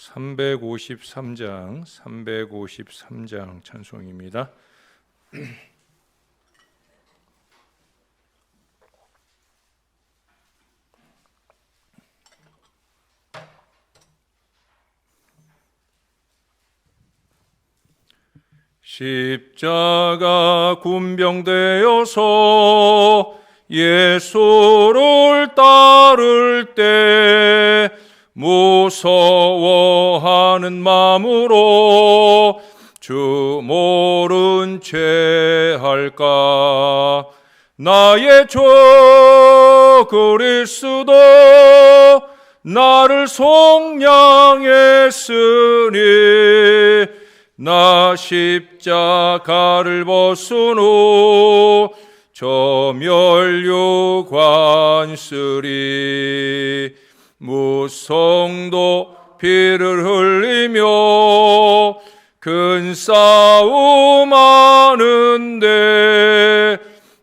353장 찬송입니다. 십자가 군병되어서 예수를 따를 때 무서워하는 마음으로 주 모른 채 할까. 나의 주 그리스도 나를 속량했으니 나 십자가를 벗은 후 저 멸류관 쓰리. 무성도 피를 흘리며 큰 싸움 하는데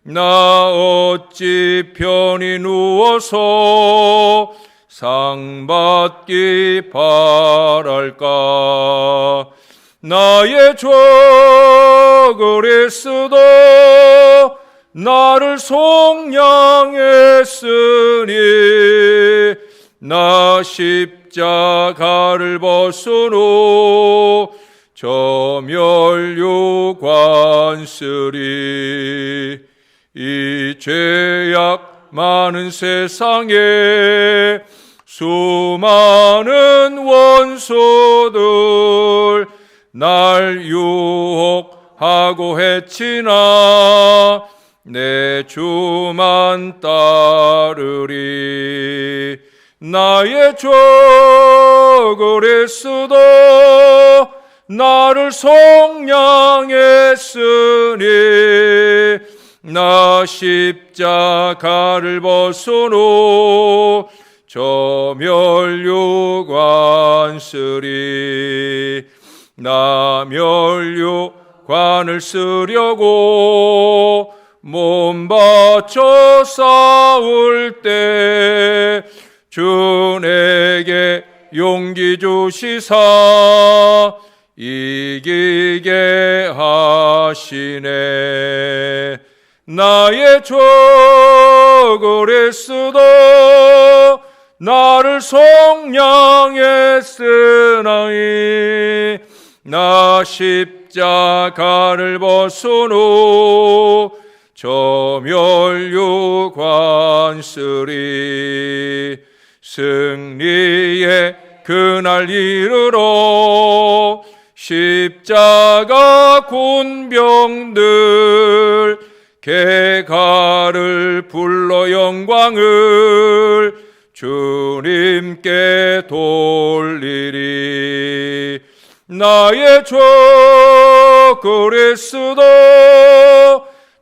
나 어찌 편히 누워서 상 받기 바랄까. 나의 주 그리스도 나를 속량했으니 나 십자가를 벗은 후 저 멸류관 쓰리. 이 죄악 많은 세상에 수많은 원수들 날 유혹하고 해치나 내 주만 따르리. 나의 주 그리스도 나를 속량했으니 나 십자가를 벗은 후 저 멸류관 쓰리. 나 멸류관을 쓰려고 몸 바쳐 싸울 때 주 내게 용기 주시사 이기게 하시네. 나의 주 그리스도 나를 속량했으나이 나 십자가를 벗은 후 저 멸류관 쓰리. 승리의 그날 이르러 십자가 군병들 개가를 불러 영광을 주님께 돌리리. 나의 주 그리스도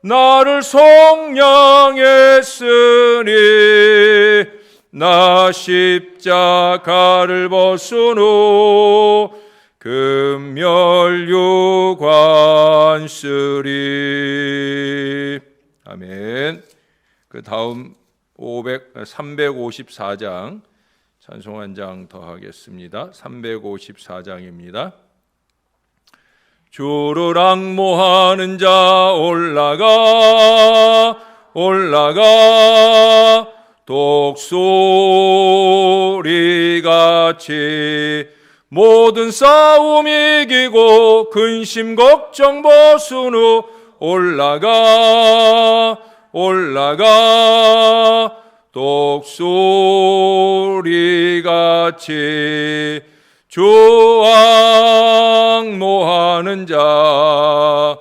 나를 속량했으니 나 십자가를 벗은 후 금멸류관 쓰리. 아멘. 그 다음 354장 찬송 한 장 더 하겠습니다. 354장입니다. 주를 앙모하는 자 올라가 독수리같이 모든 싸움 이기고 근심 걱정 벗은 후 올라가 독수리같이 주 앙모하는 자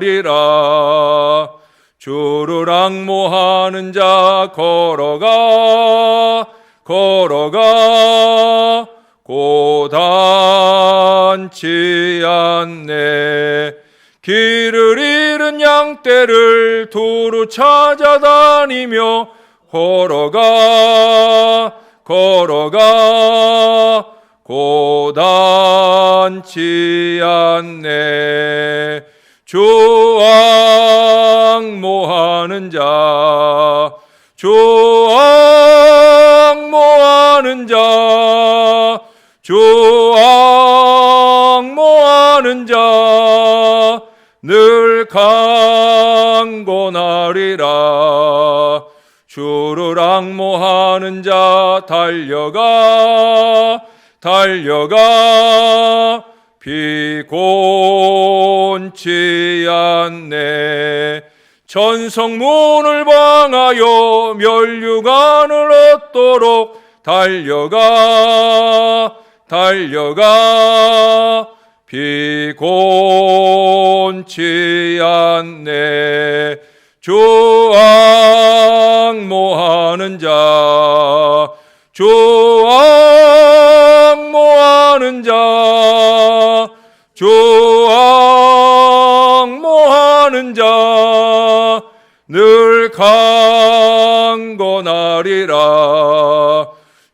생강건하리라. 주를 앙모하는 자 걸어가 고단치 않네. 길을 잃은 양떼를 두루 찾아다니며 걸어가 고단치 많지 않네. 조악모하는 자, 조악모하는 자, 조악모하는 자, 늘 강권하리라. 주를 앙모하는 자, 달려가 달려가 피곤치 않네. 천성문을 방하여 면류관을 얻도록 달려가 달려가 피곤치 않네. 조악모하는 자, 조악모하는 자, 조악모하는 자, 늘 강권하리라.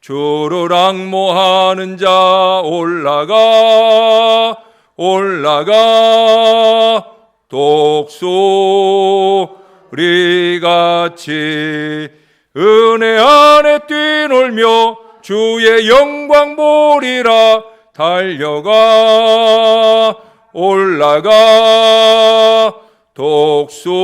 주를 앙모하는 자, 올라가 올라가 독수리같이 은혜 안에 뛰놀며 주의 영광 보리라. 달려가 올라가 독수리같이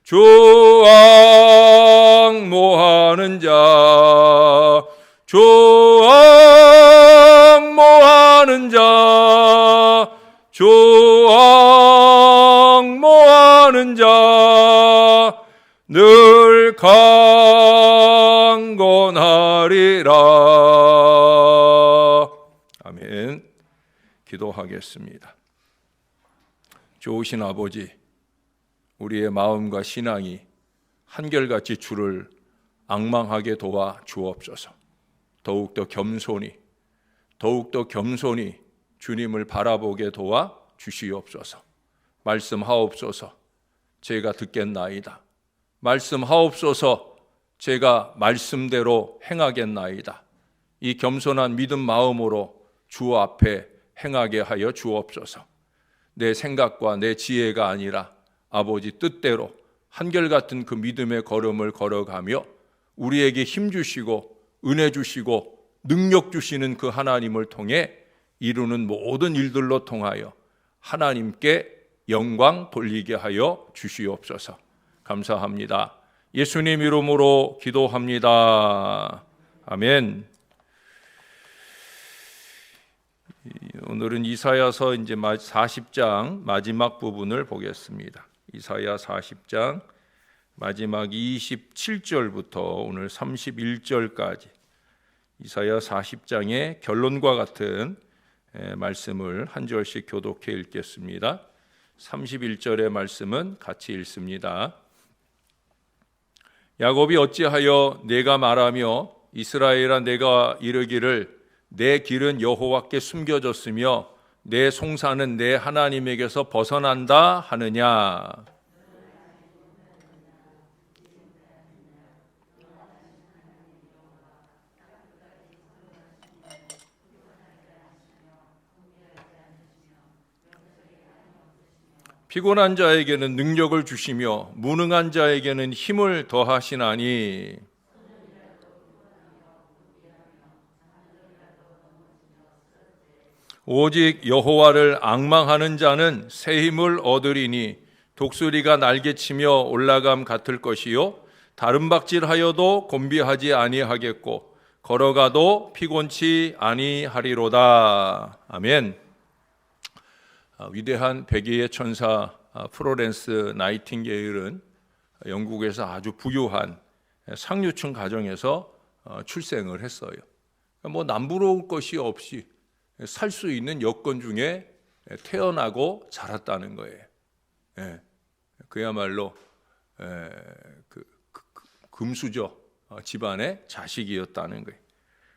조악모하는 자, 조악모하는 자, 조악모하는 자, 늘 강권하리라. 아멘. 기도하겠습니다. 좋으신 아버지, 우리의 마음과 신앙이 한결같이 주를 앙망하게 도와 주옵소서. 더욱더 겸손히 주님을 바라보게 도와 주시옵소서. 말씀하옵소서. 제가 듣겠나이다. 말씀하옵소서. 제가 말씀대로 행하겠나이다. 이 겸손한 믿음 마음으로 주 앞에 행하게 하여 주옵소서. 내 생각과 내 지혜가 아니라 아버지 뜻대로 한결같은 그 믿음의 걸음을 걸어가며 우리에게 힘 주시고 은혜 주시고 능력 주시는 그 하나님을 통해 이루는 모든 일들로 통하여 하나님께 영광 돌리게 하여 주시옵소서. 감사합니다. 예수님 이름으로 기도합니다. 아멘. 오늘은 이사야서 이제 40장 마지막 부분을 보겠습니다. 이사야 40장 마지막 27절부터 오늘 31절까지 이사야 40장의 결론과 같은 말씀을 한 절씩 교독해 읽겠습니다. 31절의 말씀은 같이 읽습니다. 야곱이 어찌하여 내가 말하며 이스라엘아 내가 이르기를 내 길은 여호와께 숨겨졌으며 내 송사는 내 하나님에게서 벗어난다 하느냐. 피곤한 자에게는 능력을 주시며 무능한 자에게는 힘을 더하시나니 오직 여호와를 앙망하는 자는 새 힘을 얻으리니 독수리가 날개치며 올라감 같을 것이요 다른 박질하여도 곤비하지 아니하겠고 걸어가도 피곤치 아니하리로다. 아멘. 위대한 백의의 천사 플로렌스 나이팅게일은 영국에서 아주 부유한 상류층 가정에서 출생을 했어요. 뭐 남부러울 것이 없이 살 수 있는 여건 중에 태어나고 자랐다는 거예요. 그야말로 금수저 집안의 자식이었다는 거예요.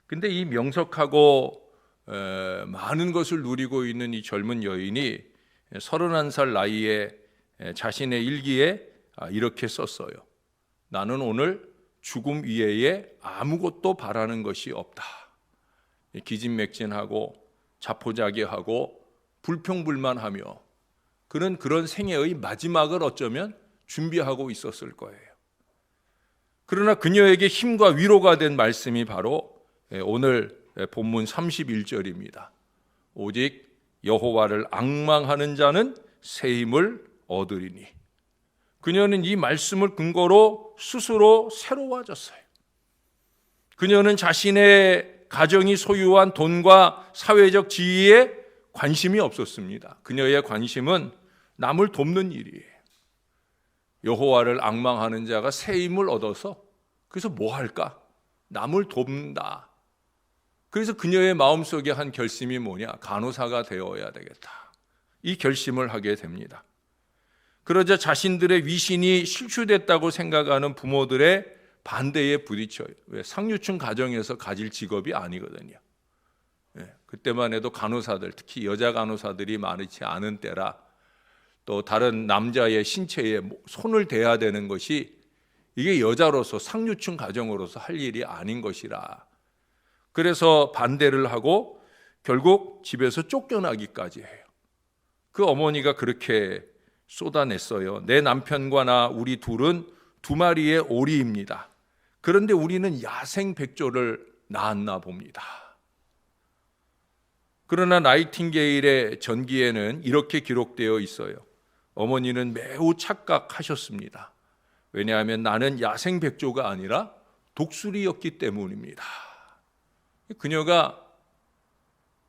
근데 이 명석하고 많은 것을 누리고 있는 이 젊은 여인이 31살 나이에 자신의 일기에 이렇게 썼어요. 나는 오늘 죽음 이외에 아무것도 바라는 것이 없다. 기진맥진하고 자포자기하고 불평불만하며 그런 생애의 마지막을 어쩌면 준비하고 있었을 거예요. 그러나 그녀에게 힘과 위로가 된 말씀이 바로 오늘 본문 31절입니다. 오직 여호와를 앙망하는 자는 새 힘을 얻으리니. 그녀는 이 말씀을 근거로 스스로 새로워졌어요. 그녀는 자신의 가정이 소유한 돈과 사회적 지위에 관심이 없었습니다. 그녀의 관심은 남을 돕는 일이에요. 여호와를 앙망하는 자가 새 힘을 얻어서 그래서 뭐 할까? 남을 돕는다. 그래서 그녀의 마음속에 한 결심이 뭐냐? 간호사가 되어야 되겠다. 이 결심을 하게 됩니다. 그러자 자신들의 위신이 실추됐다고 생각하는 부모들의 반대에 부딪혀요. 왜? 상류층 가정에서 가질 직업이 아니거든요. 그때만 해도 간호사들, 특히 여자 간호사들이 많지 않은 때라 또 다른 남자의 신체에 손을 대야 되는 것이 이게 여자로서 상류층 가정으로서 할 일이 아닌 것이라 그래서 반대를 하고 결국 집에서 쫓겨나기까지 해요. 그 어머니가 그렇게 쏟아냈어요. 내 남편과 나 우리 둘은 두 마리의 오리입니다. 그런데 우리는 야생 백조를 낳았나 봅니다. 그러나 나이팅게일의 전기에는 이렇게 기록되어 있어요. 어머니는 매우 착각하셨습니다. 왜냐하면 나는 야생 백조가 아니라 독수리였기 때문입니다.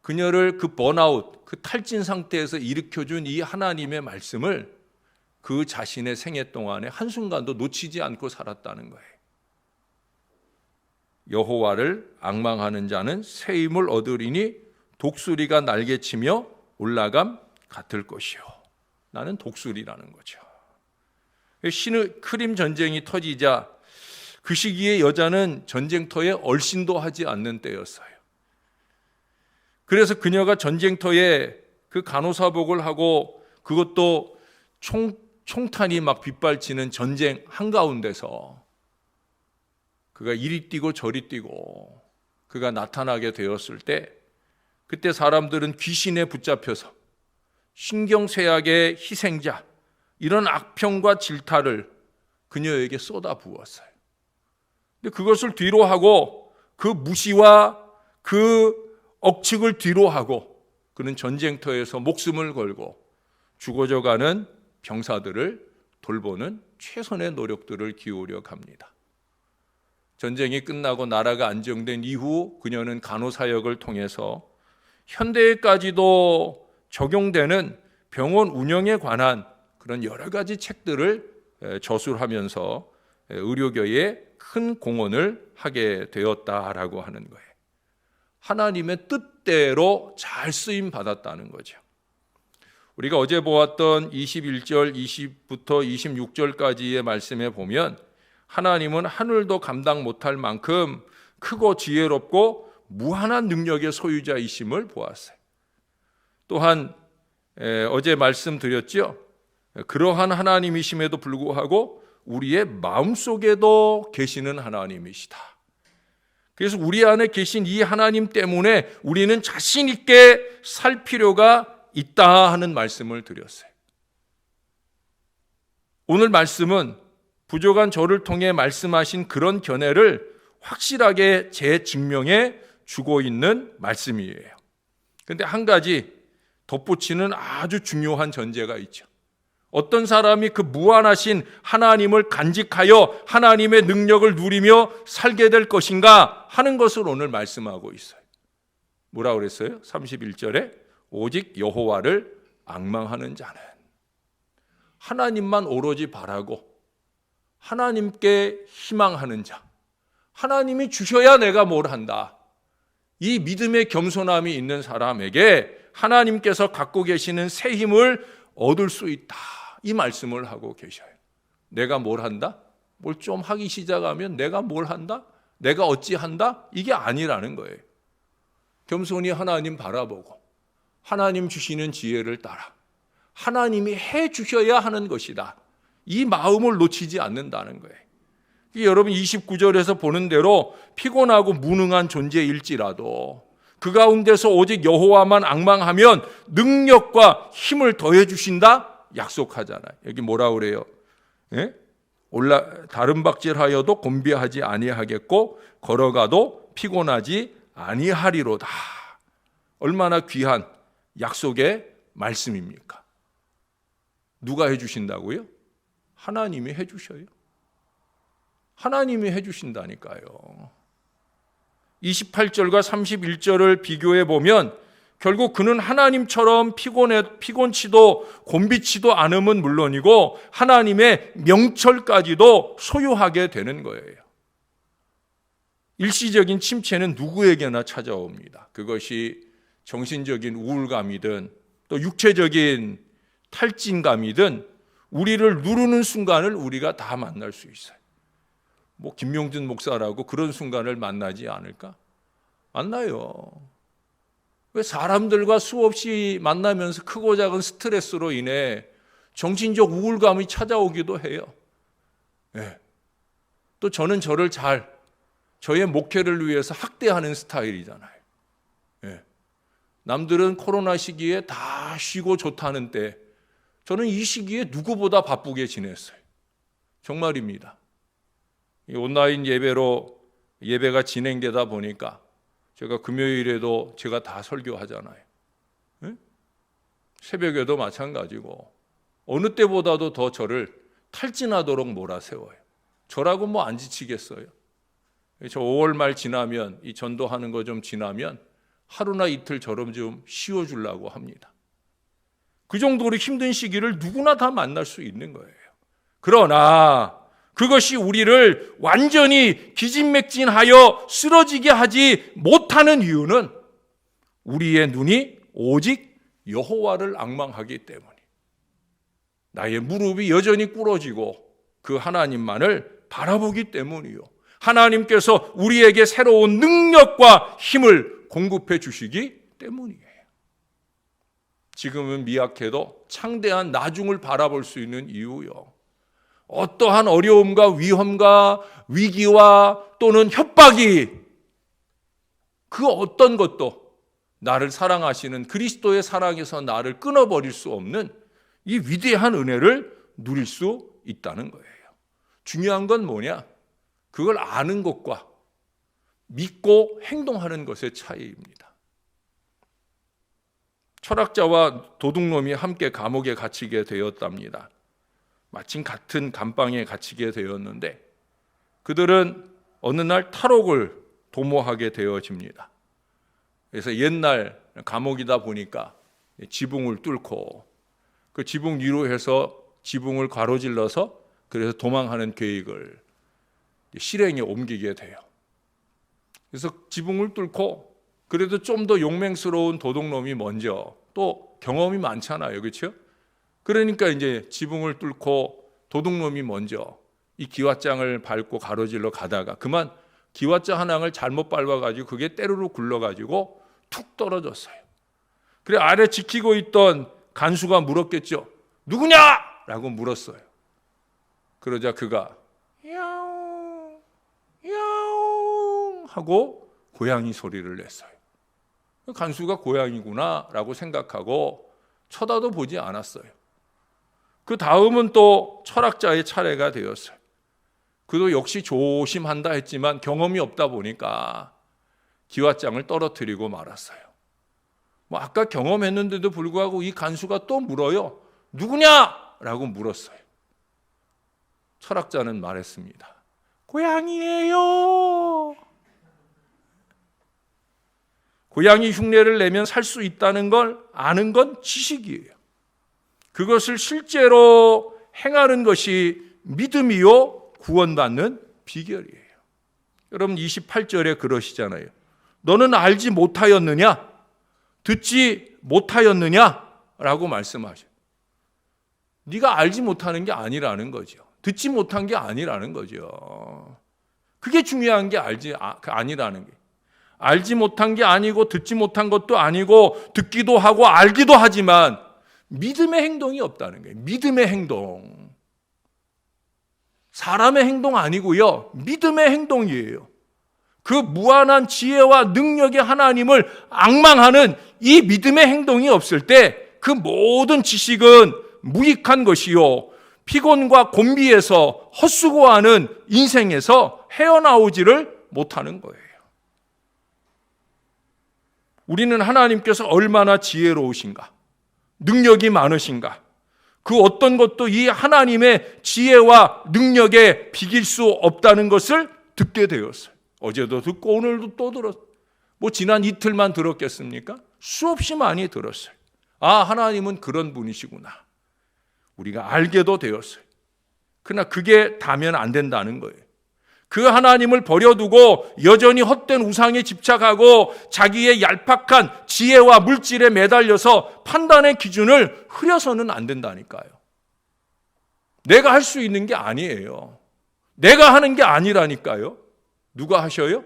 그녀를 그 번아웃, 그 탈진 상태에서 일으켜준 이 하나님의 말씀을 그 자신의 생애 동안에 한순간도 놓치지 않고 살았다는 거예요. 여호와를 앙망하는 자는 새 힘을 얻으리니 독수리가 날개치며 올라감 같을 것이요. 나는 독수리라는 거죠. 크림 전쟁이 터지자 그 시기에 여자는 전쟁터에 얼씬도 하지 않는 때였어요. 그래서 그녀가 전쟁터에 그 간호사복을 하고 그것도 총탄이 막 빗발치는 전쟁 한가운데서 그가 이리 뛰고 저리 뛰고 그가 나타나게 되었을 때 그때 사람들은 귀신에 붙잡혀서 신경쇠약의 희생자 이런 악평과 질타를 그녀에게 쏟아부었어요. 근데 그것을 뒤로 하고 그 무시와 그 억측을 뒤로 하고 그는 전쟁터에서 목숨을 걸고 죽어져가는 병사들을 돌보는 최선의 노력들을 기울여 갑니다. 전쟁이 끝나고 나라가 안정된 이후 그녀는 간호사역을 통해서 현대에까지도 적용되는 병원 운영에 관한 그런 여러 가지 책들을 저술하면서 의료계에 큰 공헌을 하게 되었다라고 하는 거예요. 하나님의 뜻대로 잘 쓰임 받았다는 거죠. 우리가 어제 보았던 21절, 20부터 26절까지의 말씀에 보면 하나님은 하늘도 감당 못할 만큼 크고 지혜롭고 무한한 능력의 소유자이심을 보았어요. 또한 어제 말씀드렸죠. 그러한 하나님이심에도 불구하고 우리의 마음속에도 계시는 하나님이시다. 그래서 우리 안에 계신 이 하나님 때문에 우리는 자신 있게 살 필요가 있다 하는 말씀을 드렸어요. 오늘 말씀은 부족한 저를 통해 말씀하신 그런 견해를 확실하게 재증명해 주고 있는 말씀이에요. 그런데 한 가지 덧붙이는 아주 중요한 전제가 있죠. 어떤 사람이 그 무한하신 하나님을 간직하여 하나님의 능력을 누리며 살게 될 것인가 하는 것을 오늘 말씀하고 있어요. 뭐라고 그랬어요? 31절에 오직 여호와를 앙망하는 자는 하나님만 오로지 바라고 하나님께 희망하는 자, 하나님이 주셔야 내가 뭘 한다. 이 믿음의 겸손함이 있는 사람에게 하나님께서 갖고 계시는 새 힘을 얻을 수 있다. 이 말씀을 하고 계셔요. 내가 뭘 한다? 뭘 좀 하기 시작하면 내가 뭘 한다? 내가 어찌 한다? 이게 아니라는 거예요. 겸손히 하나님 바라보고 하나님 주시는 지혜를 따라 하나님이 해 주셔야 하는 것이다. 이 마음을 놓치지 않는다는 거예요. 여러분 29절에서 보는 대로 피곤하고 무능한 존재일지라도 그 가운데서 오직 여호와만 앙망하면 능력과 힘을 더해 주신다 약속하잖아요. 여기 뭐라 그래요? 예? 다른 박질하여도 곤비하지 아니하겠고 걸어가도 피곤하지 아니하리로다. 얼마나 귀한 약속의 말씀입니까? 누가 해주신다고요? 하나님이 해주셔요. 하나님이 해주신다니까요. 28절과 31절을 비교해 보면 결국 그는 하나님처럼 피곤치도 곤비치도 않음은 물론이고 하나님의 명철까지도 소유하게 되는 거예요. 일시적인 침체는 누구에게나 찾아옵니다. 그것이 정신적인 우울감이든 또 육체적인 탈진감이든 우리를 누르는 순간을 우리가 다 만날 수 있어요. 뭐 김용준 목사라고 그런 순간을 만나지 않을까? 만나요. 왜 사람들과 수없이 만나면서 크고 작은 스트레스로 인해 정신적 우울감이 찾아오기도 해요. 네. 또 저는 저의 목회를 위해서 학대하는 스타일이잖아요. 네. 남들은 코로나 시기에 다 쉬고 좋다는 때 저는 이 시기에 누구보다 바쁘게 지냈어요. 정말입니다. 온라인 예배가 진행되다 보니까 제가 금요일에도 제가 다 설교하잖아요. 네? 새벽에도 마찬가지고 어느 때보다도 더 저를 탈진하도록 몰아세워요. 저라고 뭐 안 지치겠어요. 저 5월 말 지나면 이 전도하는 거 좀 지나면 하루나 이틀 저럼 좀 쉬어주려고 합니다. 그 정도로 힘든 시기를 누구나 다 만날 수 있는 거예요. 그러나 그것이 우리를 완전히 기진맥진하여 쓰러지게 하지 못하는 이유는 우리의 눈이 오직 여호와를 앙망하기 때문에 나의 무릎이 여전히 꿇어지고 그 하나님만을 바라보기 때문이요. 하나님께서 우리에게 새로운 능력과 힘을 공급해 주시기 때문이에요. 지금은 미약해도 창대한 나중을 바라볼 수 있는 이유요. 어떠한 어려움과 위험과 위기와 또는 협박이 그 어떤 것도 나를 사랑하시는 그리스도의 사랑에서 나를 끊어버릴 수 없는 이 위대한 은혜를 누릴 수 있다는 거예요. 중요한 건 뭐냐? 그걸 아는 것과 믿고 행동하는 것의 차이입니다. 철학자와 도둑놈이 함께 감옥에 갇히게 되었답니다. 마침 같은 감방에 갇히게 되었는데 그들은 어느 날 탈옥을 도모하게 되어집니다. 그래서 옛날 감옥이다 보니까 지붕을 뚫고 그 지붕 위로 해서 지붕을 가로질러서 그래서 도망하는 계획을 실행에 옮기게 돼요. 그래서 지붕을 뚫고 그래도 좀 더 용맹스러운 도둑놈이 먼저 또 경험이 많잖아요. 그렇죠? 그러니까 이제 지붕을 뚫고 도둑놈이 먼저 이 기왓장을 밟고 가로질러 가다가 그만 기왓장 하나를 잘못 밟아가지고 그게 때르르 굴러가지고 툭 떨어졌어요. 그래 아래 지키고 있던 간수가 물었겠죠. 누구냐? 라고 물었어요. 그러자 그가 야옹 야옹 하고 고양이 소리를 냈어요. 간수가 고양이구나 라고 생각하고 쳐다도 보지 않았어요. 그 다음은 또 철학자의 차례가 되었어요. 그도 역시 조심한다 했지만 경험이 없다 보니까 기왓장을 떨어뜨리고 말았어요. 뭐 아까 경험했는데도 불구하고 이 간수가 또 물어요. 누구냐? 라고 물었어요. 철학자는 말했습니다. 고양이에요. 고양이 흉내를 내면 살 수 있다는 걸 아는 건 지식이에요. 그것을 실제로 행하는 것이 믿음이요 구원받는 비결이에요. 여러분 28절에 그러시잖아요. 너는 알지 못하였느냐? 듣지 못하였느냐? 라고 말씀하셔요. 네가 알지 못하는 게 아니라는 거죠. 듣지 못한 게 아니라는 거죠. 그게 중요한 게 아니라는 게. 알지 못한 게 아니고 듣지 못한 것도 아니고 듣기도 하고 알기도 하지만 믿음의 행동이 없다는 거예요. 믿음의 행동. 사람의 행동 아니고요. 믿음의 행동이에요. 그 무한한 지혜와 능력의 하나님을 앙망하는 이 믿음의 행동이 없을 때 그 모든 지식은 무익한 것이요, 피곤과 곤비에서 헛수고하는 인생에서 헤어나오지를 못하는 거예요. 우리는 하나님께서 얼마나 지혜로우신가, 능력이 많으신가, 그 어떤 것도 이 하나님의 지혜와 능력에 비길 수 없다는 것을 듣게 되었어요. 어제도 듣고 오늘도 또 들었어요. 뭐 지난 이틀만 들었겠습니까? 수없이 많이 들었어요. 아, 하나님은 그런 분이시구나, 우리가 알게도 되었어요. 그러나 그게 다면 안 된다는 거예요. 그 하나님을 버려두고 여전히 헛된 우상에 집착하고 자기의 얄팍한 지혜와 물질에 매달려서 판단의 기준을 흐려서는 안 된다니까요. 내가 할 수 있는 게 아니에요. 내가 하는 게 아니라니까요. 누가 하셔요?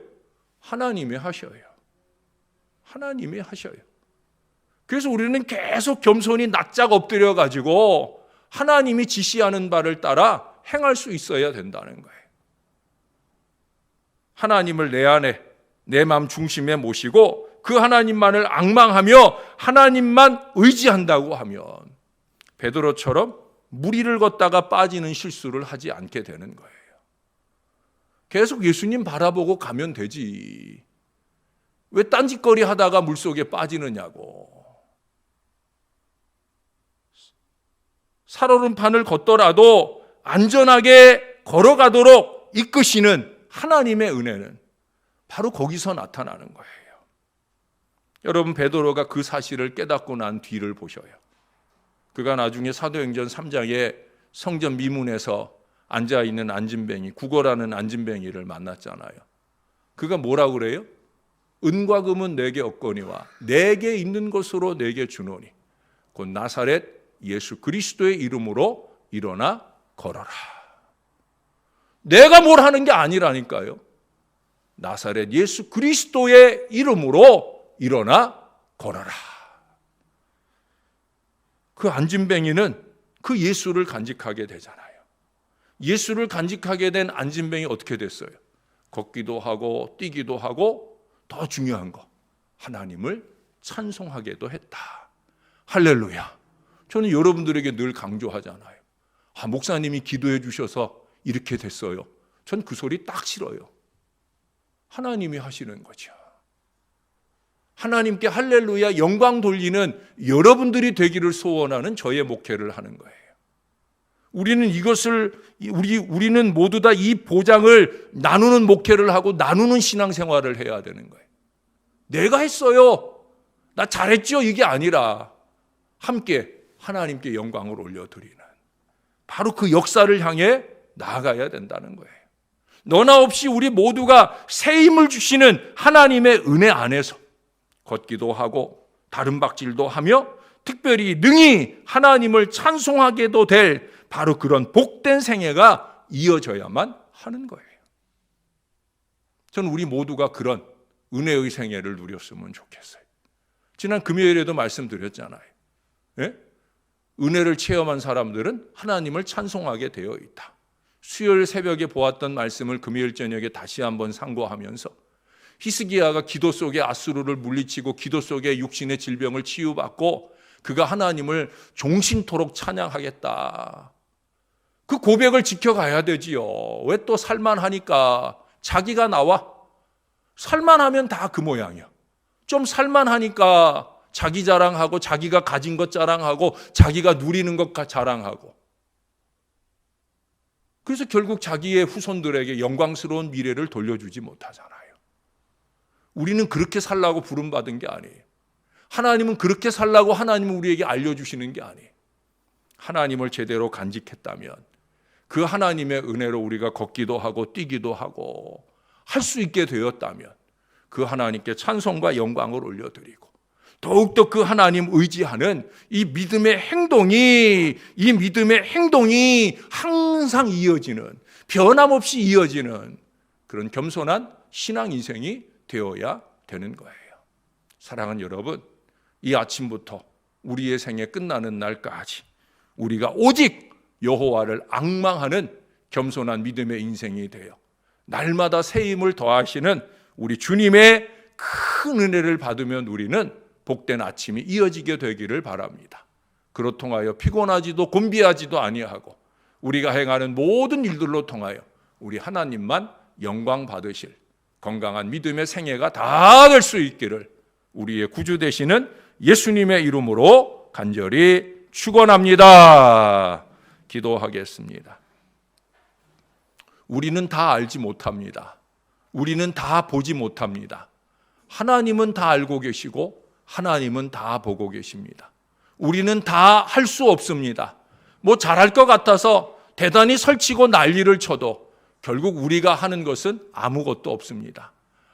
하나님이 하셔요. 하나님이 하셔요. 그래서 우리는 계속 겸손히 낯짝 엎드려 가지고 하나님이 지시하는 바를 따라 행할 수 있어야 된다는 거예요. 하나님을 내 안에, 내 마음 중심에 모시고 그 하나님만을 앙망하며 하나님만 의지한다고 하면 베드로처럼 무리를 걷다가 빠지는 실수를 하지 않게 되는 거예요. 계속 예수님 바라보고 가면 되지, 왜 딴짓거리 하다가 물속에 빠지느냐고. 살얼음판을 걷더라도 안전하게 걸어가도록 이끄시는 하나님의 은혜는 바로 거기서 나타나는 거예요. 여러분, 베드로가 그 사실을 깨닫고 난 뒤를 보셔요. 그가 나중에 사도행전 3장에 성전 미문에서 앉아있는 안진뱅이, 구걸하는 안진뱅이를 만났잖아요. 그가 뭐라고 그래요? 은과 금은 내게 없거니와 내게 있는 것으로 내게 주노니 곧 나사렛 예수 그리스도의 이름으로 일어나 걸어라. 내가 뭘 하는 게 아니라니까요. 나사렛 예수 그리스도의 이름으로 일어나 걸어라. 그 안진뱅이는 그 예수를 간직하게 되잖아요. 예수를 간직하게 된 안진뱅이 어떻게 됐어요? 걷기도 하고 뛰기도 하고 더 중요한 거, 하나님을 찬송하게도 했다. 할렐루야. 저는 여러분들에게 늘 강조하잖아요. 아, 목사님이 기도해 주셔서 이렇게 됐어요. 전 그 소리 딱 싫어요. 하나님이 하시는 거죠. 하나님께 할렐루야 영광 돌리는 여러분들이 되기를 소원하는 저의 목회를 하는 거예요. 우리는 모두 다 이 보장을 나누는 목회를 하고 나누는 신앙생활을 해야 되는 거예요. 내가 했어요, 나 잘했죠, 이게 아니라 함께 하나님께 영광을 올려드리는, 바로 그 역사를 향해 나아가야 된다는 거예요. 너나 없이 우리 모두가 새 힘을 주시는 하나님의 은혜 안에서 걷기도 하고 다른 박질도 하며 특별히 능히 하나님을 찬송하게도 될 바로 그런 복된 생애가 이어져야만 하는 거예요. 저는 우리 모두가 그런 은혜의 생애를 누렸으면 좋겠어요. 지난 금요일에도 말씀드렸잖아요. 예? 은혜를 체험한 사람들은 하나님을 찬송하게 되어 있다. 수요일 새벽에 보았던 말씀을 금요일 저녁에 다시 한번 상고하면서 히스기야가 기도 속에 아수르를 물리치고 기도 속에 육신의 질병을 치유받고 그가 하나님을 종신토록 찬양하겠다, 그 고백을 지켜가야 되지요. 왜 또 살만하니까 자기가 나와? 살만하면 다 그 모양이야. 좀 살만하니까 자기 자랑하고 자기가 가진 것 자랑하고 자기가 누리는 것 자랑하고, 그래서 결국 자기의 후손들에게 영광스러운 미래를 돌려주지 못하잖아요. 우리는 그렇게 살라고 부름받은 게 아니에요. 하나님은 그렇게 살라고 하나님은 우리에게 알려주시는 게 아니에요. 하나님을 제대로 간직했다면 그 하나님의 은혜로 우리가 걷기도 하고 뛰기도 하고 할 수 있게 되었다면 그 하나님께 찬송과 영광을 올려드리고 더욱더 그 하나님 의지하는 이 믿음의 행동이 항상 이어지는, 변함없이 이어지는 그런 겸손한 신앙 인생이 되어야 되는 거예요. 사랑하는 여러분, 이 아침부터 우리의 생애 끝나는 날까지 우리가 오직 여호와를 앙망하는 겸손한 믿음의 인생이 되어 날마다 새 힘을 더하시는 우리 주님의 큰 은혜를 받으며 누리는 복된 아침이 이어지게 되기를 바랍니다. 그로 통하여 피곤하지도 곤비하지도 아니하고 우리가 행하는 모든 일들로 통하여 우리 하나님만 영광 받으실 건강한 믿음의 생애가 다 될 수 있기를 우리의 구주 되시는 예수님의 이름으로 간절히 축원합니다. 기도하겠습니다. 우리는 다 알지 못합니다. 우리는 다 보지 못합니다. 하나님은 다 알고 계시고 하나님은 다 보고 계십니다. 우리는 다 할 수 없습니다. 뭐 잘할 것 같아서 대단히 설치고 난리를 쳐도 결국 우리가 하는 것은 아무것도 없습니다.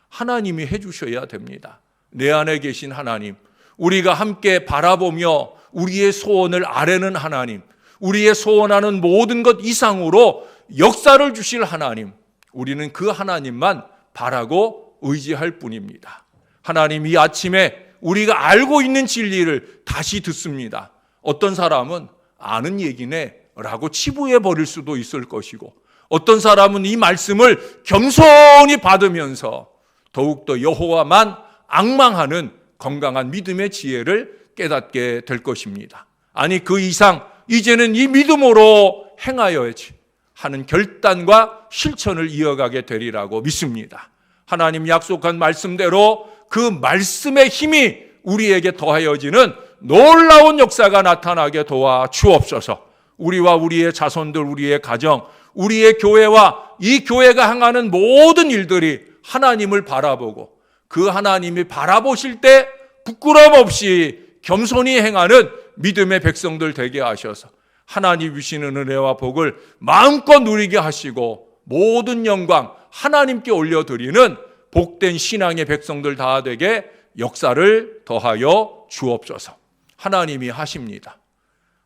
하나님이 해주셔야 됩니다. 내 안에 계신 하나님, 우리가 함께 바라보며 우리의 소원을 아뢰는 하나님, 우리의 소원하는 모든 것 이상으로 역사를 주실 하나님, 우리는 그 하나님만 바라고 의지할 뿐입니다. 하나님, 이 아침에 우리가 알고 있는 진리를 다시 듣습니다. 어떤 사람은 아는 얘기네 라고 치부해 버릴 수도 있을 것이고, 어떤 사람은 이 말씀을 겸손히 받으면서 더욱더 여호와만 앙망하는 건강한 믿음의 지혜를 깨닫게 될 것입니다. 아니, 그 이상 이제는 이 믿음으로 행하여야지 하는 결단과 실천을 이어가게 되리라고 믿습니다. 하나님 약속한 말씀대로 그 말씀의 힘이 우리에게 더하여지는 놀라운 역사가 나타나게 도와 주옵소서. 우리와 우리의 자손들, 우리의 가정, 우리의 교회와 이 교회가 행하는 모든 일들이 하나님을 바라보고 그 하나님이 바라보실 때 부끄럼 없이 겸손히 행하는 믿음의 백성들 되게 하셔서 하나님 주시는 은혜와 복을 마음껏 누리게 하시고 모든 영광 하나님께 올려드리는 복된 신앙의 백성들 다 되게 역사를 더하여 주옵소서. 하나님이 하십니다.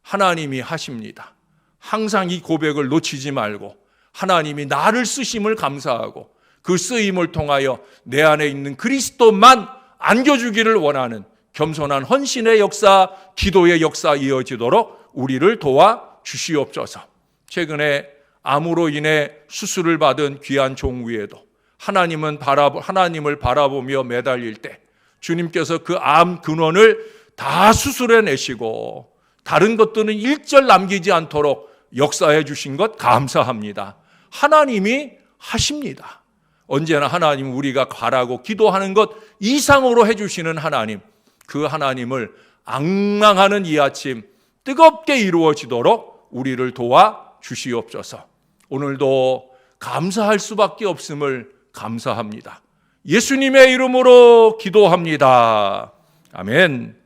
하나님이 하십니다. 항상 이 고백을 놓치지 말고 하나님이 나를 쓰심을 감사하고 그 쓰임을 통하여 내 안에 있는 그리스도만 안겨주기를 원하는 겸손한 헌신의 역사, 기도의 역사 이어지도록 우리를 도와 주시옵소서. 최근에 암으로 인해 수술을 받은 귀한 종 위에도 하나님을 바라보며 매달릴 때 주님께서 그 암 근원을 다 수술해 내시고 다른 것들은 일절 남기지 않도록 역사해 주신 것 감사합니다. 하나님이 하십니다. 언제나 하나님 우리가 바라고 기도하는 것 이상으로 해주시는 하나님, 그 하나님을 앙망하는 이 아침 뜨겁게 이루어지도록 우리를 도와 주시옵소서. 오늘도 감사할 수밖에 없음을 감사합니다. 예수님의 이름으로 기도합니다. 아멘.